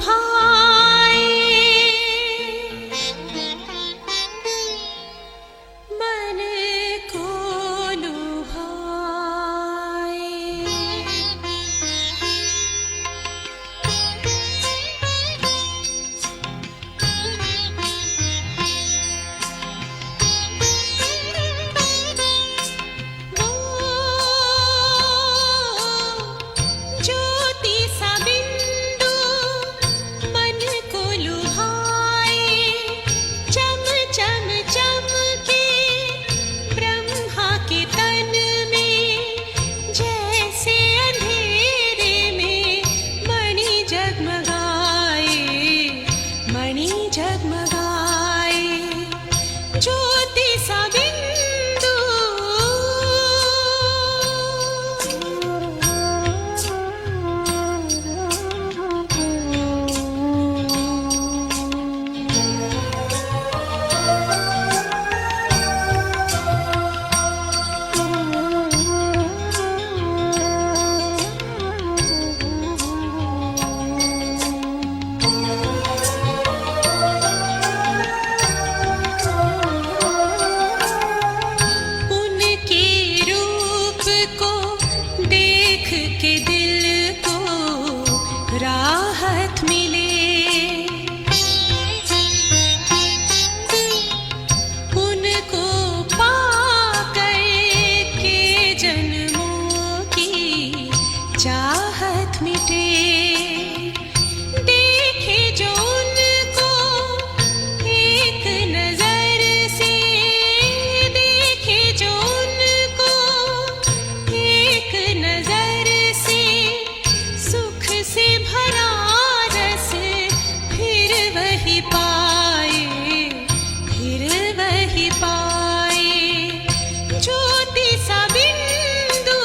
भाई मन को लुभाए, वो ज्योति सा बिंदु मन को लुभाए, चम चम चमके ब्रह्मा के तन में, जैसे अंधेरे में मणि जगमगाए, मणि जगमगाए, ज्योति सा बिंदु। उनके रूप को देख के दिल को राहत मिले, उनको पाकर के जन्मों की चाहत मिटे, देखे जो उनको एक नजर से, देखे जो उनको एक नजर से, सुख से भरा रस फिर वही पाए, फिर वही पाए, ज्योति सा बिंदु।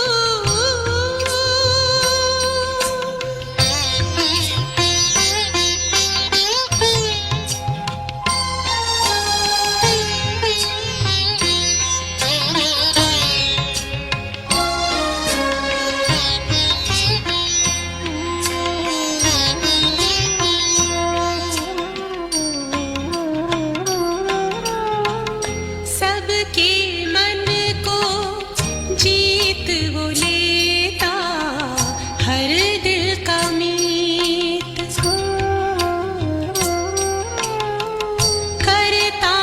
सबके मन को जीत वो लेता, हर दिल का मीत करता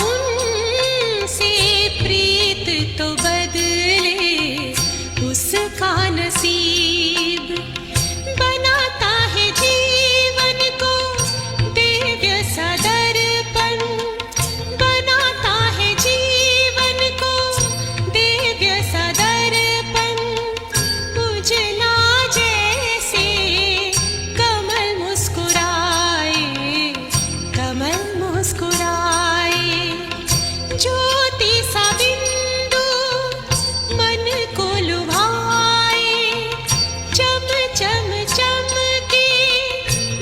उनसे प्रीत, तो बदले उसका नसीब, बनाता है जीवन को दिव्य सा दर्पण, बनाता है जीवन को दिव्य सा दर्पण, उजला जैसे कमल मुस्कुराए, कमल मुस्कुराए, ज्योति सा बिंदु मन को लुभाए, चम चम चमके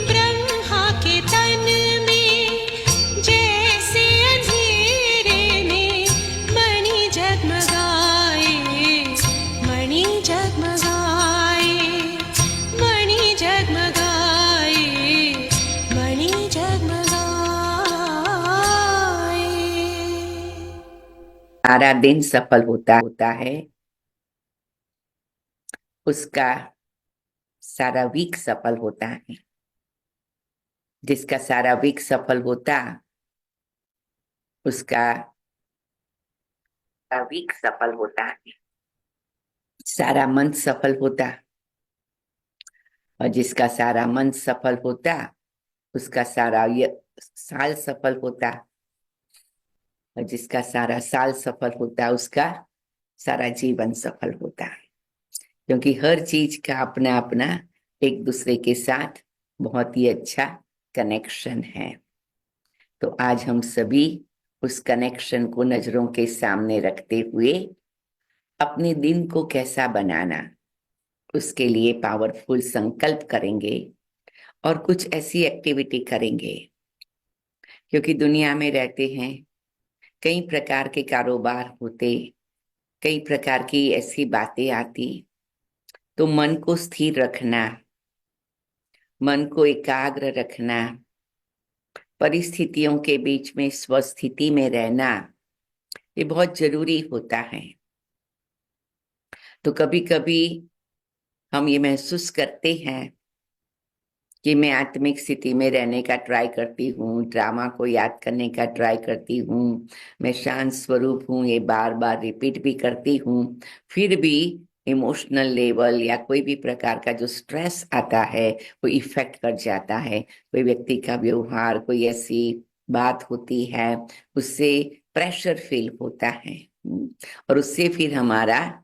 ब्रह्मा के तन में, जैसे अंधेरे में मणि जगमगाए, मणि जगमगाए, मणि जगमगाए, मणि जगमगाए। सारा दिन सफल होता है, उसका सारा वीक सफल होता है, जिसका सारा वीक सफल होता उसका सारा वीक सफल होता है, सारा मंथ सफल होता, और जिसका सारा मंथ सफल होता उसका सारा साल सफल होता, और जिसका सारा साल सफल होता उसका सारा जीवन सफल होता है, क्योंकि हर चीज का अपना अपना एक दूसरे के साथ बहुत ही अच्छा कनेक्शन है। तो आज हम सभी उस कनेक्शन को नजरों के सामने रखते हुए अपने दिन को कैसा बनाना, उसके लिए पावरफुल संकल्प करेंगे और कुछ ऐसी एक्टिविटी करेंगे, क्योंकि दुनिया में रहते हैं, कई प्रकार के कारोबार होते, कई प्रकार की ऐसी बातें आती, तो मन को स्थिर रखना, मन को एकाग्र रखना, परिस्थितियों के बीच में स्वस्थिति में रहना, ये बहुत जरूरी होता है। तो कभी कभी हम ये महसूस करते हैं कि मैं आत्मिक स्थिति में रहने का ट्राई करती हूँ, ड्रामा को याद करने का ट्राई करती हूँ, मैं शांत स्वरूप हूँ, ये बार बार रिपीट भी करती हूँ, फिर भी इमोशनल लेवल या कोई भी प्रकार का जो स्ट्रेस आता है वो इफेक्ट कर जाता है। कोई व्यक्ति का व्यवहार, कोई ऐसी बात होती है, उससे प्रेशर फील होता है। और उससे फिर हमारा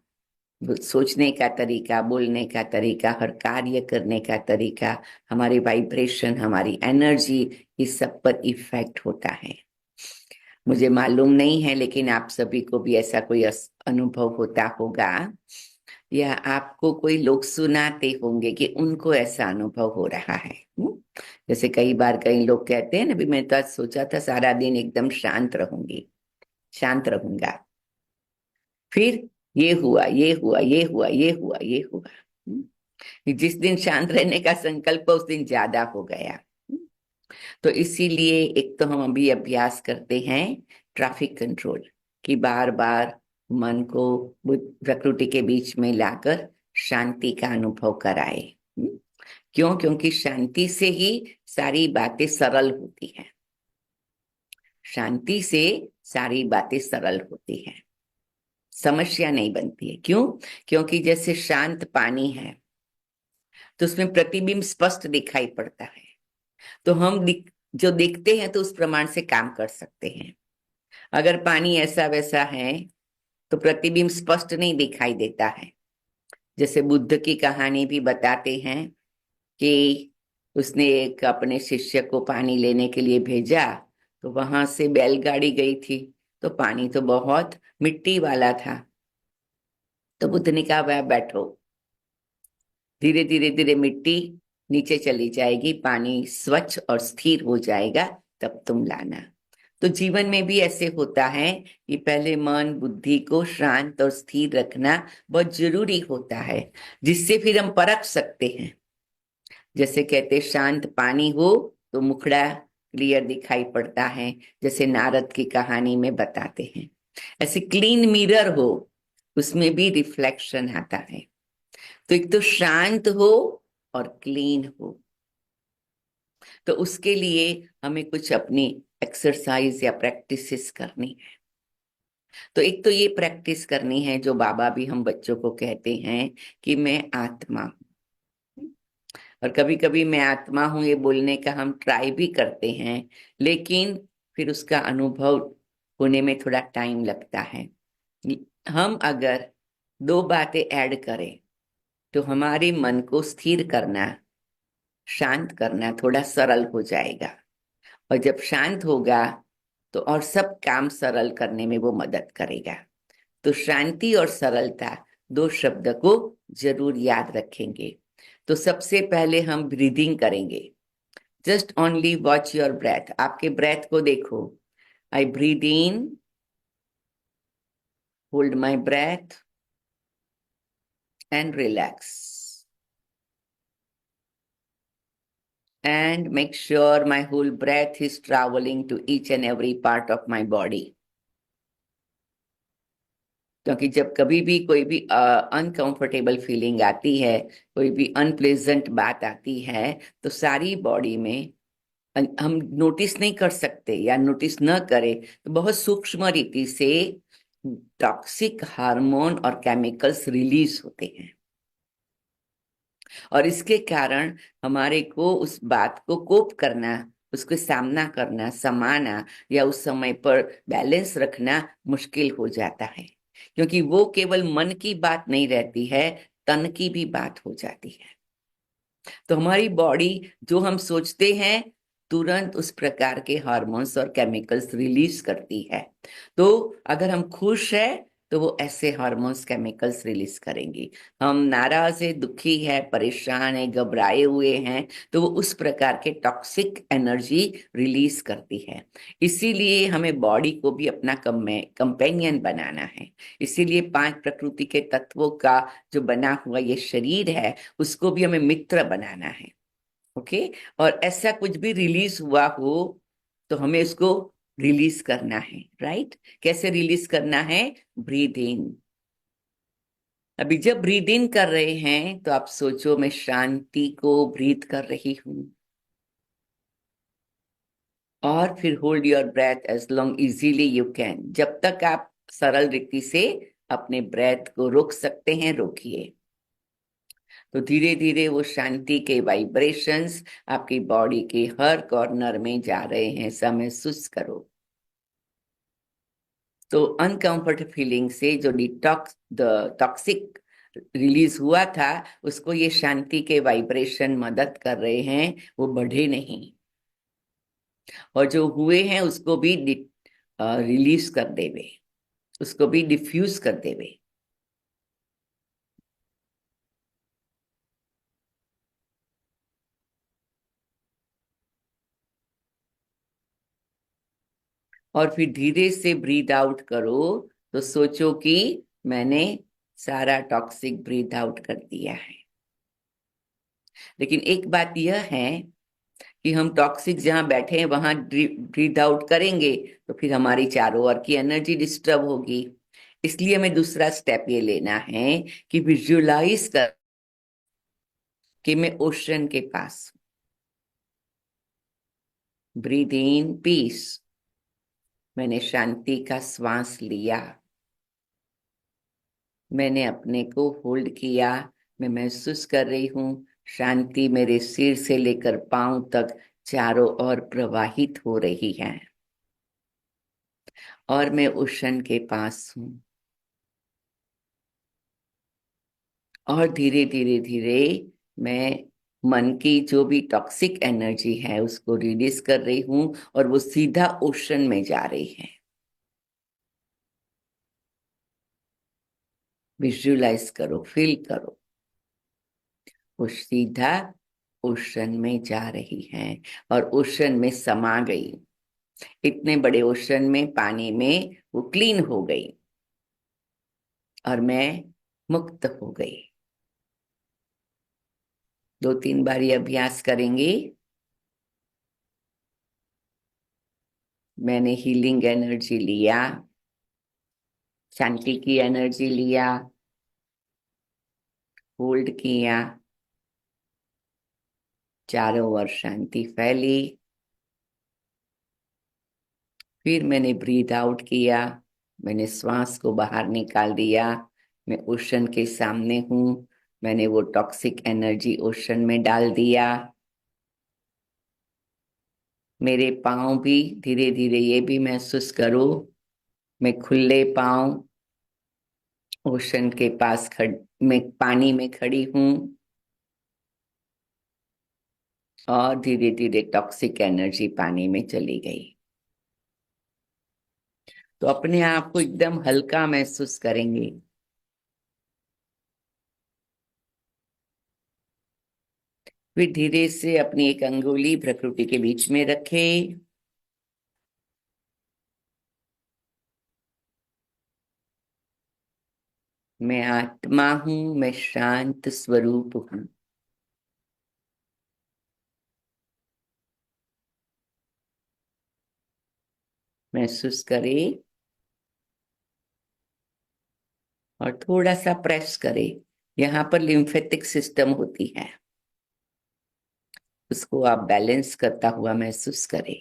सोचने का तरीका, बोलने का तरीका, हर कार्य करने का तरीका, हमारी वाइब्रेशन, हमारी एनर्जी, इस सब पर इफेक्ट होता है। मुझे मालूम नहीं है, लेकिन आप सभी को भी ऐसा कोई अनुभव होता होगा, या आपको कोई लोग सुनाते होंगे कि उनको ऐसा अनुभव हो रहा है। जैसे कई बार कई लोग कहते हैं ना, भी मैं तो आज सोचा था सारा दिन एकदम शांत रहूंगी, शांत रहूंगा, फिर ये हुआ, ये हुआ, ये हुआ, ये हुआ, ये हुआ। जिस दिन शांत रहने का संकल्प उस दिन ज्यादा हो गया। तो इसीलिए एक तो हम अभी अभ्यास करते हैं ट्रैफिक कंट्रोल कि बार बार मन को प्रकृति के बीच में लाकर शांति का अनुभव कराए। क्यों? क्योंकि शांति से ही सारी बातें सरल होती हैं। शांति से सारी बातें सरल होती हैं, समस्या नहीं बनती है। क्यों? क्योंकि जैसे शांत पानी है तो उसमें प्रतिबिंब स्पष्ट दिखाई पड़ता है, तो हम जो देखते हैं तो उस प्रमाण से काम कर सकते हैं। अगर पानी ऐसा वैसा है तो प्रतिबिंब स्पष्ट नहीं दिखाई देता है। जैसे बुद्ध की कहानी भी बताते हैं कि उसने एक अपने शिष्य को पानी लेने के लिए भेजा, तो वहां से बैलगाड़ी गई थी, तो पानी तो बहुत मिट्टी वाला था। तो बुद्ध ने कहा वह बैठो, धीरे धीरे धीरे मिट्टी नीचे चली जाएगी, पानी स्वच्छ और स्थिर हो जाएगा, तब तुम लाना। तो जीवन में भी ऐसे होता है कि पहले मन बुद्धि को शांत और स्थिर रखना बहुत जरूरी होता है, जिससे फिर हम परख सकते हैं। जैसे कहते शांत पानी हो तो मुखड़ा क्लियर दिखाई पड़ता है, जैसे नारद की कहानी में बताते हैं। ऐसे क्लीन मिरर हो, उसमें भी रिफ्लेक्शन आता है। तो एक तो शांत हो और क्लीन हो, तो उसके लिए हमें कुछ अपनी एक्सरसाइज या प्रैक्टिसेस करनी है। तो एक तो ये प्रैक्टिस करनी है जो बाबा भी हम बच्चों को कहते हैं कि मैं आत्मा हूं। और कभी कभी मैं आत्मा हूं ये बोलने का हम ट्राई भी करते हैं, लेकिन फिर उसका अनुभव होने में थोड़ा टाइम लगता है। हम अगर दो बातें ऐड करें तो हमारे मन को स्थिर करना, शांत करना थोड़ा सरल हो जाएगा। और जब शांत होगा तो और सब काम सरल करने में वो मदद करेगा। तो शांति और सरलता, दो शब्द को जरूर याद रखेंगे। तो सबसे पहले हम ब्रीदिंग करेंगे। Just only watch your breath, आपके ब्रेथ को देखो। I breathe in, hold my breath and relax, and make sure my whole breath is traveling to each and every part of my body. क्योंकि जब कभी भी कोई भी अनकंफर्टेबल फीलिंग आती है, कोई भी अनप्लेजेंट बात आती है, तो सारी बॉडी में हम नोटिस नहीं कर सकते, या नोटिस न करें तो बहुत सूक्ष्म रीति से टॉक्सिक हार्मोन और केमिकल्स रिलीज होते हैं। और इसके कारण हमारे को उस बात को कोप करना, उसके सामना करना, समाना या उस समय पर बैलेंस रखना मुश्किल हो जाता है, क्योंकि वो केवल मन की बात नहीं रहती है, तन की भी बात हो जाती है। तो हमारी बॉडी जो हम सोचते हैं तुरंत उस प्रकार के हार्मोन्स और केमिकल्स रिलीज करती है। तो अगर हम खुश है तो वो ऐसे हार्मोन्स केमिकल्स रिलीज करेंगी। हम नाराज है, दुखी है, परेशान है, घबराए हुए हैं, तो वो उस प्रकार के टॉक्सिक एनर्जी रिलीज करती है। इसीलिए हमें बॉडी को भी अपना कंपेनियन बनाना है। इसीलिए 5 प्रकृति के तत्वों का जो बना हुआ ये शरीर है, उसको भी हमें मित्र बनाना है। ओके। और ऐसा कुछ भी रिलीज हुआ हो तो हमें उसको रिलीज करना है, राइट? कैसे रिलीज करना है? Breathe in. अभी जब ब्रीद इन कर रहे हैं तो आप सोचो मैं शांति को ब्रीथ कर रही हूं, और फिर hold your breath as long easily you can. जब तक आप सरल रीति से अपने ब्रेथ को रोक सकते हैं, रोकिए। तो धीरे धीरे वो शांति के वाइब्रेशंस आपकी बॉडी के हर कॉर्नर में जा रहे हैं, ऐसा महसूस करो। तो अनकंफर्ट फीलिंग से जो डिटॉक्स द टॉक्सिक रिलीज हुआ था, उसको ये शांति के वाइब्रेशन मदद कर रहे हैं, वो बढ़े नहीं। और जो हुए हैं उसको भी रिलीज कर देवे, उसको भी डिफ्यूज कर देवे। और फिर धीरे से ब्रीद आउट करो। तो सोचो कि मैंने सारा टॉक्सिक ब्रीद आउट कर दिया है। लेकिन एक बात यह है कि हम टॉक्सिक जहां बैठे हैं वहां ब्रीद आउट करेंगे तो फिर हमारी चारों ओर की एनर्जी डिस्टर्ब होगी। इसलिए हमें दूसरा स्टेप ये लेना है कि विजुअलाइज कर कि मैं ओशन के पास। ब्रीद इन पीस, मैंने शांति का श्वास लिया, मैंने अपने को होल्ड किया। मैं महसूस कर रही हूँ शांति मेरे सिर से लेकर पांव तक चारों ओर प्रवाहित हो रही है, और मैं ओशन के पास हूँ। और धीरे धीरे धीरे मैं मन की जो भी टॉक्सिक एनर्जी है उसको रिलीज कर रही हूँ, और वो सीधा ओशन में जा रही है। विजुअलाइज करो, फील करो, वो सीधा ओशन में जा रही है और ओशन में समा गई। इतने बड़े ओशन में, पानी में वो क्लीन हो गई और मैं मुक्त हो गई। 2-3 बार ये अभ्यास करेंगे। मैंने हीलिंग एनर्जी लिया, शांति की एनर्जी लिया, होल्ड किया, चारों ओर शांति फैली। फिर मैंने ब्रीथ आउट किया, मैंने श्वास को बाहर निकाल दिया। मैं ओशन के सामने हूँ, मैंने वो टॉक्सिक एनर्जी ओशन में डाल दिया। मेरे पांव भी धीरे धीरे ये भी महसूस करो, मैं खुले पांव ओशन के पास मैं पानी में खड़ी हूँ, और धीरे धीरे टॉक्सिक एनर्जी पानी में चली गई। तो अपने आप को एकदम हल्का महसूस करेंगे। फिर धीरे से अपनी एक अंगुली प्रकृति के बीच में रखे। मैं आत्मा हूं, मैं शांत स्वरूप हूं। महसूस करें और थोड़ा सा प्रेस करें। यहाँ पर लिम्फेटिक सिस्टम होती है, उसको आप बैलेंस करता हुआ महसूस करें।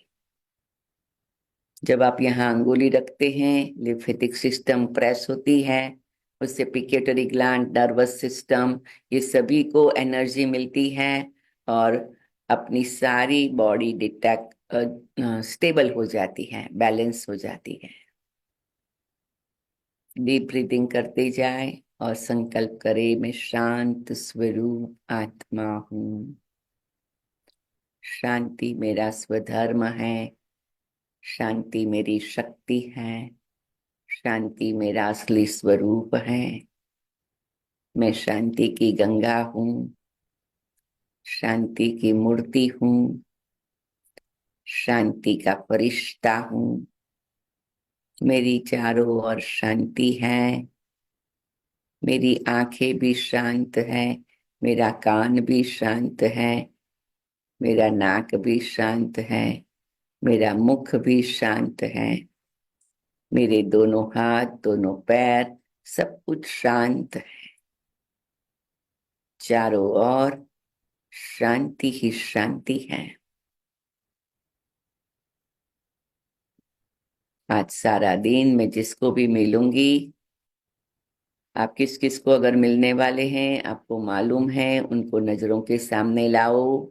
जब आप यहाँ अंगुली रखते हैं, लिम्फेटिक सिस्टम प्रेस होती है, उससे पिट्यूटरी ग्लैंड, नर्वस सिस्टम, ये सभी को एनर्जी मिलती है और अपनी सारी बॉडी डिटेक्ट स्टेबल हो जाती है, बैलेंस हो जाती है। डीप ब्रीदिंग करते जाए और संकल्प करें, मैं शांत स्वरूप आत्मा हूँ। शांति मेरा स्वधर्म है, शांति मेरी शक्ति है, शांति मेरा असली स्वरूप है। मैं शांति की गंगा हूँ, शांति की मूर्ति हूँ, शांति का फरिश्ता हूँ। मेरी चारों ओर शांति है, मेरी आंखें भी शांत है, मेरा कान भी शांत है, मेरा नाक भी शांत है, मेरा मुख भी शांत है, मेरे दोनों हाथ, दोनों पैर, सब कुछ शांत है। चारों ओर शांति ही शांति है। आज सारा दिन मैं जिसको भी मिलूंगी, आप किस किस को अगर मिलने वाले हैं, आपको मालूम है, उनको नजरों के सामने लाओ।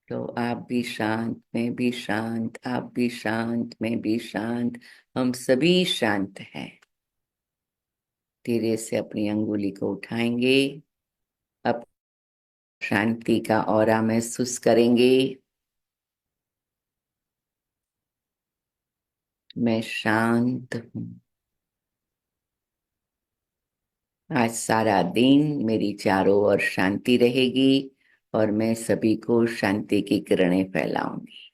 तो आप भी शांत, मैं भी शांत, आप भी शांत, मैं भी शांत, हम सभी शांत हैं। धीरे से अपनी अंगुली को उठाएंगे, अब शांति का ऑरा महसूस करेंगे। मैं शांत हूं। आज सारा दिन मेरी चारों ओर शांति रहेगी और मैं सभी को शांति की किरणें फैलाऊंगी।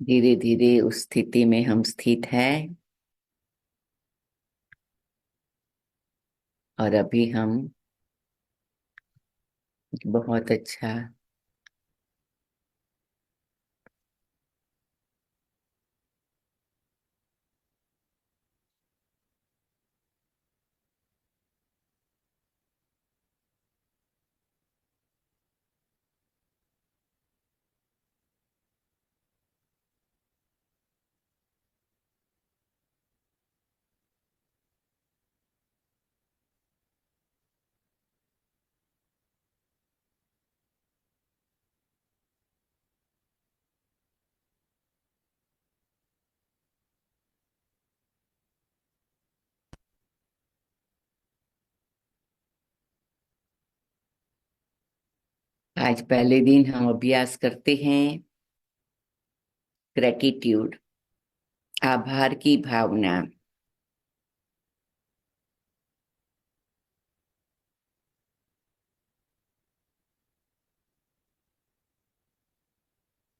धीरे धीरे उस स्थिति में हम स्थित हैं और अभी हम बहुत अच्छा आज पहले दिन हम अभ्यास करते हैं ग्रेटिट्यूड, आभार की भावना।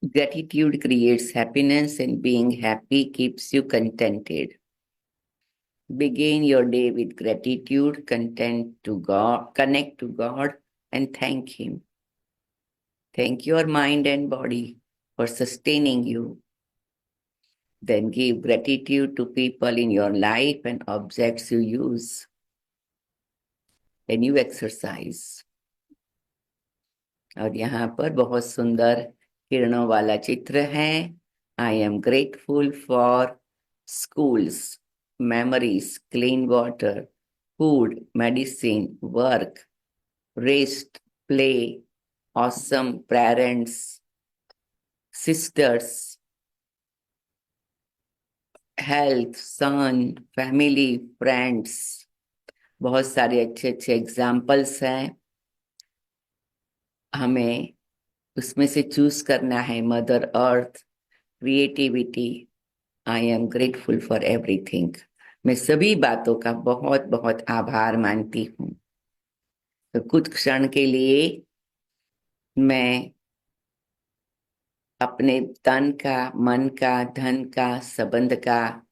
Gratitude creates happiness and being happy keeps you contented. Begin your day with gratitude, connect to God and thank Him. Thank your mind and body for sustaining you. Then give gratitude to people in your life and objects you use when you exercise. और यहाँ पर बहुत सुंदर किरणों वाला चित्र है। I am grateful for schools, memories, clean water, food, medicine, work, rest, play, awesome parents, sisters, health, son, family, friends। बहुत सारे अच्छे अच्छे एग्जाम्पल्स हैं, हमें उसमें से चूज करना है। Mother earth, creativity, I am grateful for everything. मैं सभी बातों का बहुत बहुत आभार मानती हूँ। तो कुछ क्षण के लिए मैं अपने तन का, मन का, धन का, संबंध का,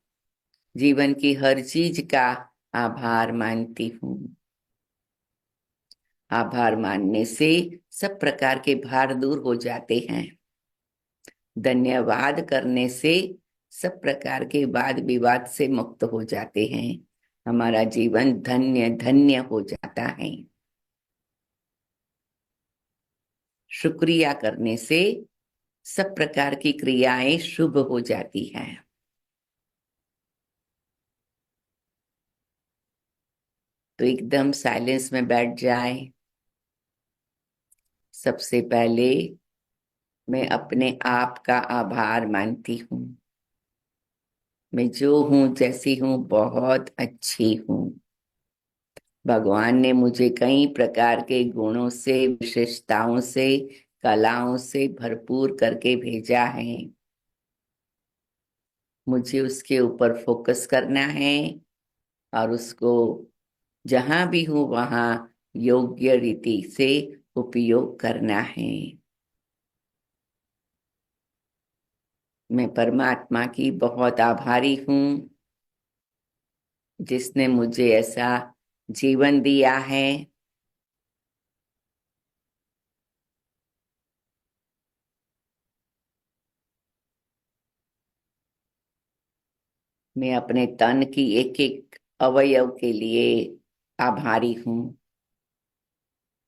जीवन की हर चीज का आभार मानती हूँ। आभार मानने से सब प्रकार के भार दूर हो जाते हैं। धन्यवाद करने से सब प्रकार के वाद विवाद से मुक्त हो जाते हैं। हमारा जीवन धन्य धन्य हो जाता है। शुक्रिया करने से सब प्रकार की क्रियाएं शुभ हो जाती हैं। तो एकदम साइलेंस में बैठ जाए। सबसे पहले मैं अपने आप का आभार मानती हूँ। मैं जो हूँ, जैसी हूँ, बहुत अच्छी हूँ। भगवान ने मुझे कई प्रकार के गुणों से, विशेषताओं से, कलाओं से भरपूर करके भेजा है। मुझे उसके ऊपर फोकस करना है और उसको जहां भी हूं वहां योग्य रीति से उपयोग करना है। मैं परमात्मा की बहुत आभारी हूँ जिसने मुझे ऐसा जीवन दिया है। मैं अपने तन की एक एक अवयव के लिए आभारी हूँ।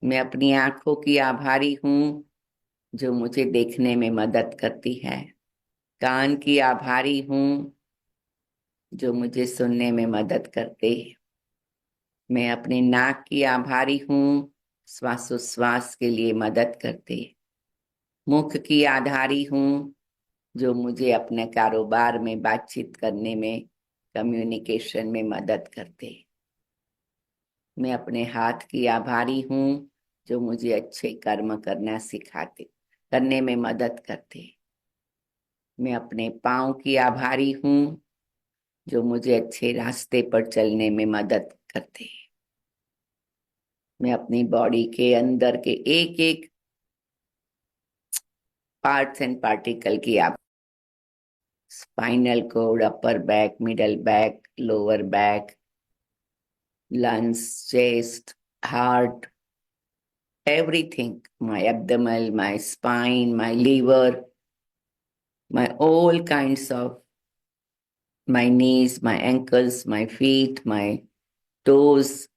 मैं अपनी आंखों की आभारी हूँ जो मुझे देखने में मदद करती है। कान की आभारी हूँ जो मुझे सुनने में मदद करते। मैं अपने नाक की आभारी हूँ, श्वासोच्छ्वास के लिए मदद करते। मुख की आभारी हूँ जो मुझे अपने कारोबार में बातचीत करने में, कम्युनिकेशन में मदद करते। मैं अपने हाथ की आभारी हूँ जो मुझे अच्छे कर्म करने में मदद करते। मैं अपने पाँव की आभारी हूँ जो मुझे अच्छे रास्ते पर चलने में मदद करते। मैं अपनी बॉडी के अंदर के एक एक पार्ट्स एंड पार्टिकल की spinal cord, upper back, middle back, lower back, lungs, chest, heart, everything, my abdomen, my spine, my liver, my all kinds of, my knees, my ankles, my feet, my toes,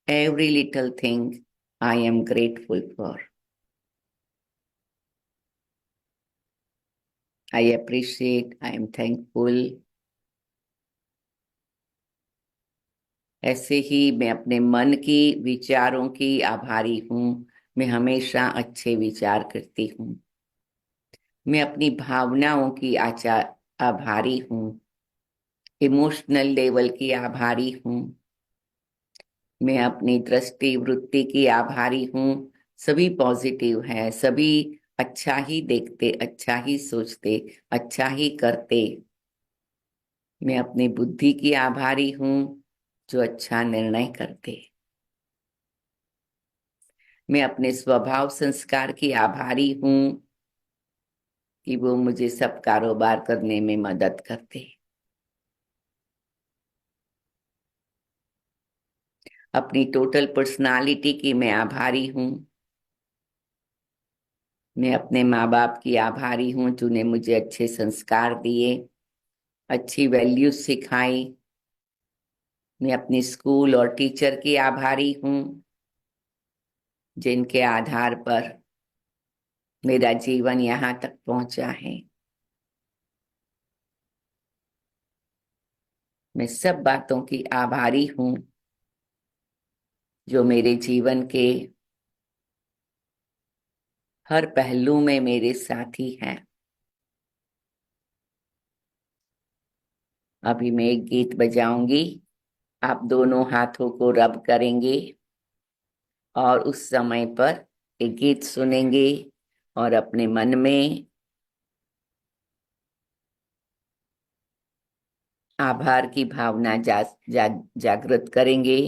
every little thing I am grateful for. I appreciate, I am thankful. ऐसे ही मैं अपने मन की विचारों की आभारी हूँ। मैं हमेशा अच्छे विचार करती हूँ। मैं अपनी भावनाओं की आभारी हूँ। इमोशनल लेवल की आभारी हूँ। मैं अपनी दृष्टि वृत्ति की आभारी हूँ। सभी पॉजिटिव है, सभी अच्छा ही देखते, अच्छा ही सोचते, अच्छा ही करते। मैं अपनी बुद्धि की आभारी हूँ जो अच्छा निर्णय करते। मैं अपने स्वभाव संस्कार की आभारी हूँ कि वो मुझे सब कारोबार करने में मदद करते। अपनी टोटल पर्सनालिटी की मैं आभारी हूँ। मैं अपने माँ बाप की आभारी हूँ जिन्होंने मुझे अच्छे संस्कार दिए, अच्छी वैल्यूज सिखाई। मैं अपनी स्कूल और टीचर की आभारी हूँ जिनके आधार पर मेरा जीवन यहाँ तक पहुंचा है। मैं सब बातों की आभारी हूँ जो मेरे जीवन के हर पहलू में मेरे साथी हैं। अभी मैं एक गीत बजाऊंगी, आप दोनों हाथों को रब करेंगे और उस समय पर एक गीत सुनेंगे और अपने मन में आभार की भावना जागृत करेंगे।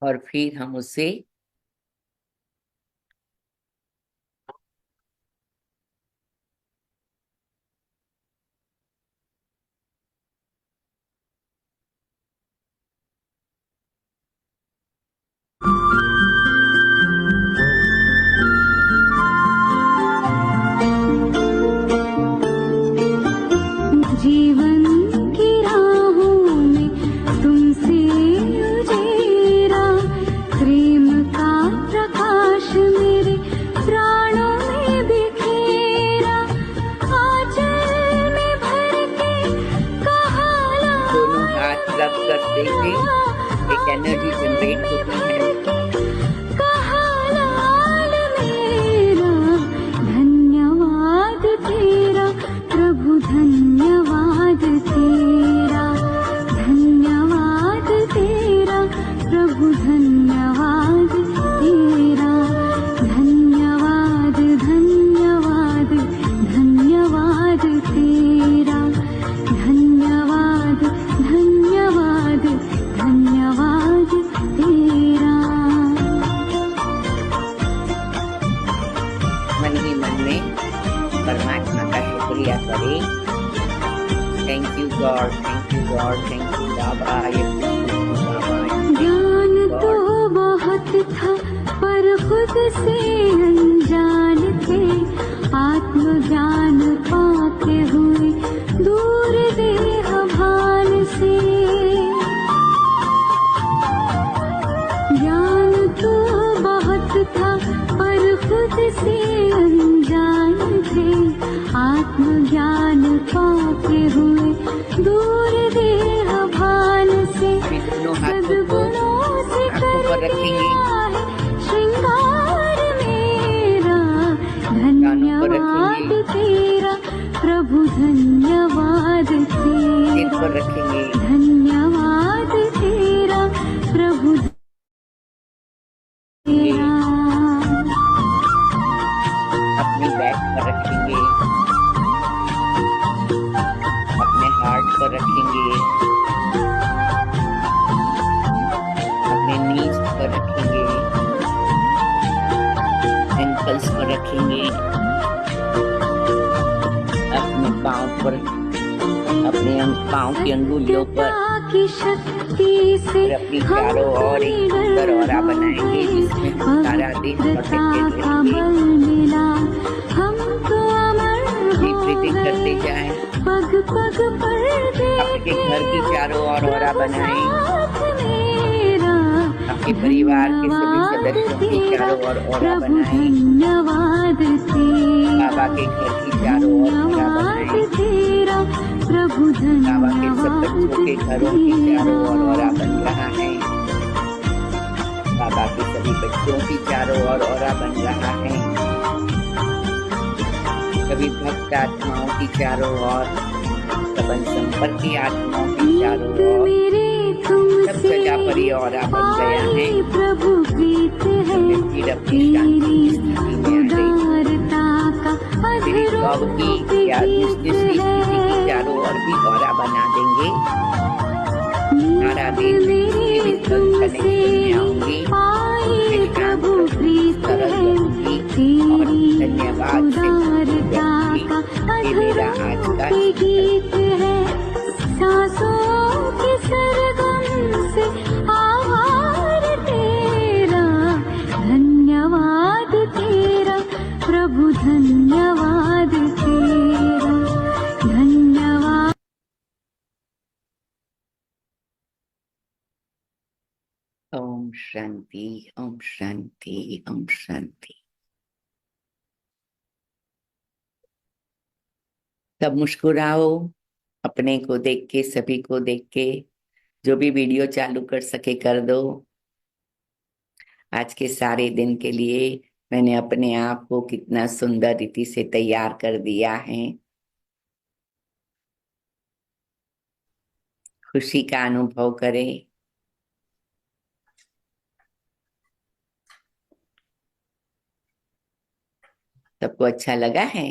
और फिर हम उसे जीवन की राहों में तुमसे उजेरा प्रेम thank you God, thank you God, thank you बाबा, ये ज्ञान तो बहुत था पर खुद से अनजान थे, आत्मज्ञान पाके हुए दूर देह भान से। ज्ञान तो बहुत था पर खुद से अनजान थे, आत्मज्ञान पाके हुए दूर देह भान से। अभी दोनों हाथों को आंखों पर रखेंगे, श्रृंगार मेरा कानों पर धन्यवाद रखेंगे, तेरा प्रभु, धन्यवाद सिर तेरा, पर रखेंगे, धन्यवाद तेरा प्रभु तेरा। अपनी बैक पर रखेंगे, अपने हार्ट पर रखेंगे, अपने नीज पर रखेंगे, एंकल्स पर रखेंगे, अपने पाँव पर, अपने पाँव की अंगुलियों पर, की शक्ति से और अपनी चारों ओर एक सुंदर औरा बनाएंगे जिसमें हम सारा दिन protected रहेंगे। हमको अमर डीप ब्रीथिंग करते जाएं, पग पग पर अपने घर की चारों ओर औरा बनाएं, मेरा अपने परिवार के सभी सदस्यों की चारों ओर औरा प्रभु, बनाएं, धन्यवाद तेरा, बाबा के घर की चारों ओर औरा धन्यवाद बनाएं, तेरा प्रभु, बाबा के सब बच्चों के घरों की चारों ओर धन्यवाद औरा बन रहा है, बाबा के सभी बच्चों की चारों ओर औरा बन रहा है, सभी भक्त आत्माओं की चारों ओर, सबन संपर्की आत्माओं की चारों ओर, सब जगह पर ये औरा बन गया है। प्रभु प्रीत है फिर अपनी शांति की स्थिति में आ गई, उदारता का फिर इस भाव की या इस स्थिति की चारों ओर भी औरा बना देंगे। सारा दिन किसी भी कनेक्शन में आऊंगी, मेरी प्रभु आंखें प्रीत सरल है रहूंगी और धन्यवाद से उदारता का ये मेरा आज का गीत है। सांसों के सरगम से आभार तेरा, धन्यवाद तेरा प्रभु, धन्यवाद तेरा, धन्यवाद। ओम शांति, ओम शांति, ओम शांति। सब मुस्कुराओ, अपने को देख के, सभी को देख के, जो भी वीडियो चालू कर सके कर दो। आज के सारे दिन के लिए मैंने अपने आप को कितना सुंदर रीति से तैयार कर दिया है। खुशी का अनुभव करें। सबको अच्छा लगा है?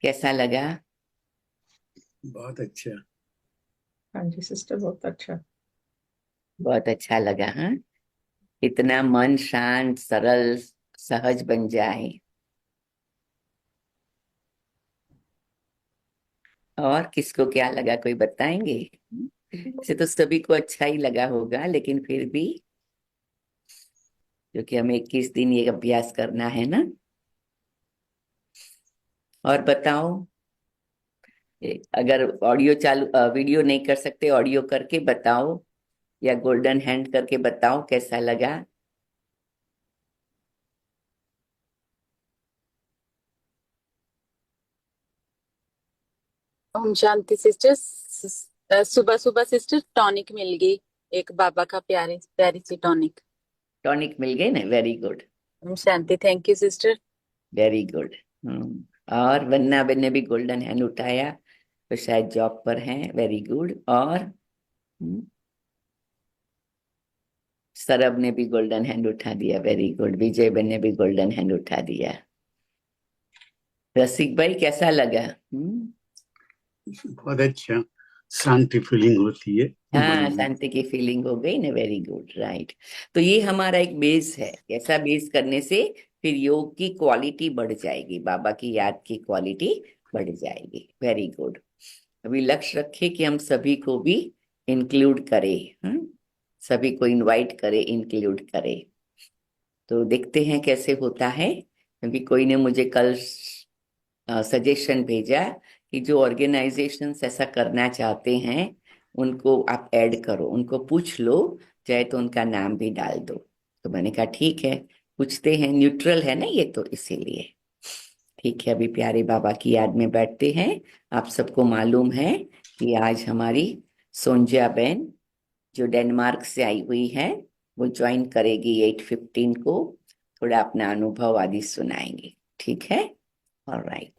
कैसा लगा? बहुत अच्छा। हाँ जी सिस्टर, बहुत अच्छा। बहुत अच्छा लगा। हाँ, इतना मन शांत, सरल, सहज बन जाए। और किसको क्या लगा, कोई बताएंगे? वैसे तो सभी को अच्छा ही लगा होगा, लेकिन फिर भी क्योंकि हमें 21 दिन ये अभ्यास करना है ना। और बताओ, अगर ऑडियो चालू, वीडियो नहीं कर सकते, ऑडियो करके बताओ या गोल्डन हैंड करके बताओ कैसा लगा। ओम शांति सिस्टर। सुबह सुबह सिस्टर टॉनिक मिल गई, एक बाबा का प्यारी प्यारी सी टॉनिक। टॉनिक मिल गई ना, very good. Om Shanti, thank you sister. Very good. और वन्ना बहन ने भी गोल्डन हैंड उठाया, तो शायद जॉब पर हैं। Very good. और सरब ने भी गोल्डन हैंड उठा दिया। Very good. विजय बहन ने भी गोल्डन हैंड उठा दिया। रसिक भाई कैसा लगा? बहुत अच्छा, शांति फीलिंग होती है। हाँ, शांति की फीलिंग हो गई ना। Very good, right. तो ये हमारा एक बेस है। कैसा बेस करने से फिर योग की क्वालिटी बढ़ जाएगी, बाबा की याद की क्वालिटी बढ़ जाएगी। Very good. अभी लक्ष्य रखे कि हम सभी को भी इंक्लूड करें, सभी को इनवाइट करें, इंक्लूड करें। तो देखते हैं कैसे होता है। क्योंकि कोई ने मुझे कल सजेशन भेजा कि जो ऑर्गेनाइजेशंस ऐसा करना चाहते हैं उनको आप ऐड करो, उनको पूछ लो, चाहे तो उनका नाम भी डाल दो। तो मैंने कहा ठीक है, पूछते हैं, न्यूट्रल है ना ये, तो इसीलिए ठीक है। अभी प्यारे बाबा की याद में बैठते हैं। आप सबको मालूम है कि आज हमारी सोंजिया बहन जो डेनमार्क से आई हुई है वो ज्वाइन करेगी 8:15 को, थोड़ा अपना अनुभव आदि सुनाएंगे। ठीक है, ऑलराइट।